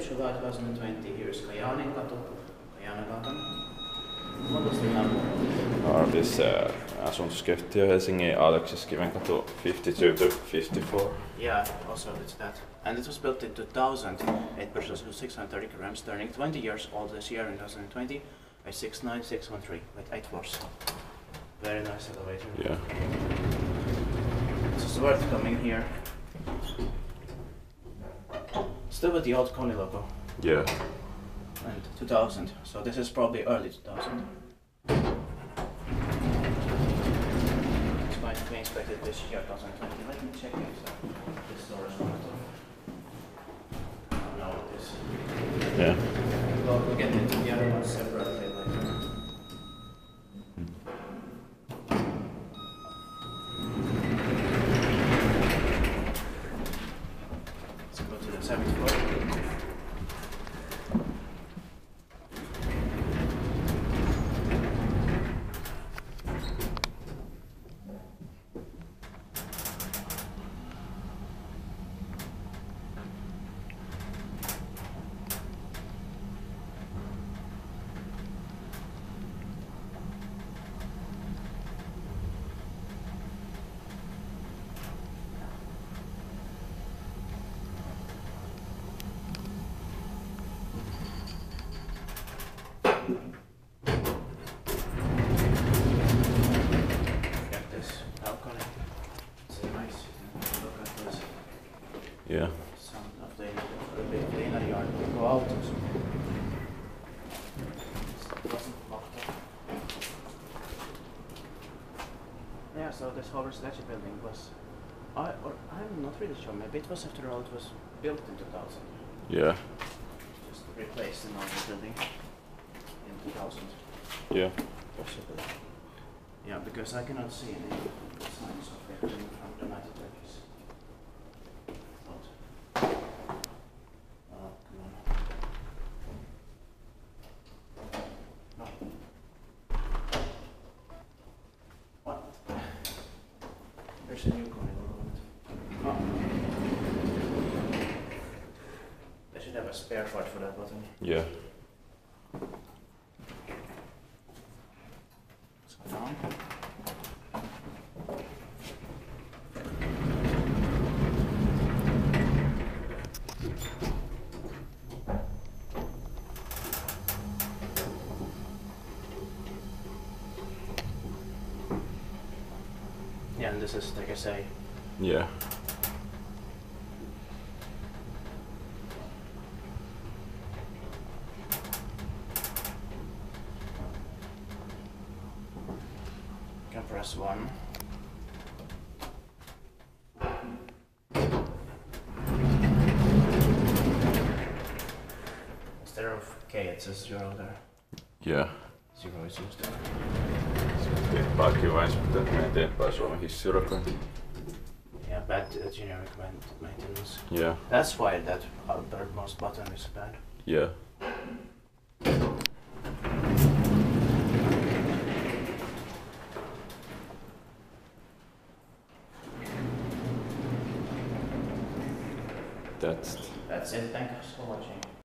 July 2020. Here's Kajaanin katu, Kajaanagatan. What was the number? This asuntoskeittiö Helsingin Aleksis Kiven katu 52 to 54. Yeah, also it's that. And it was built in 2000. It purchased 630 grams, turning 20 years old this year in 2020. A 69613 with 8 floors. Very nice elevator. Yeah. It's worth coming here. Still with the old Kone logo. Yeah. And 2000. So this is probably early 2000. It's going to be inspected this year, 2020. Let me check if this door is locked off. No, it is. Yeah. We'll get into the other ones separately later. Let's go to the 7th floor. Yeah. Some of the a bit cleaner yard will go out also. It wasn't locked up. Yeah, so this whole residential building was, I'm not really sure, maybe it was after all it was built in 2000. Yeah. Just replaced the normal building in 2000. Yeah. Possibly. Yeah, because I cannot see any signs of it from the 1930s. Oh, come on. No. What? There's a new Kone logo on it. Oh. They should have a spare part for that button. Yeah. Let's go down. Yeah, and this is, like I say, Yeah. can press 1. Instead of K, it says 0 there. Yeah. 0 is used there. Teppaakin vain sitten menee eteenpäin Suomen hissiurakoin. Yeah, bad generic maintenance. Yeah. That's why that outermost button is bad. Yeah. That's That's it. Thanks for watching.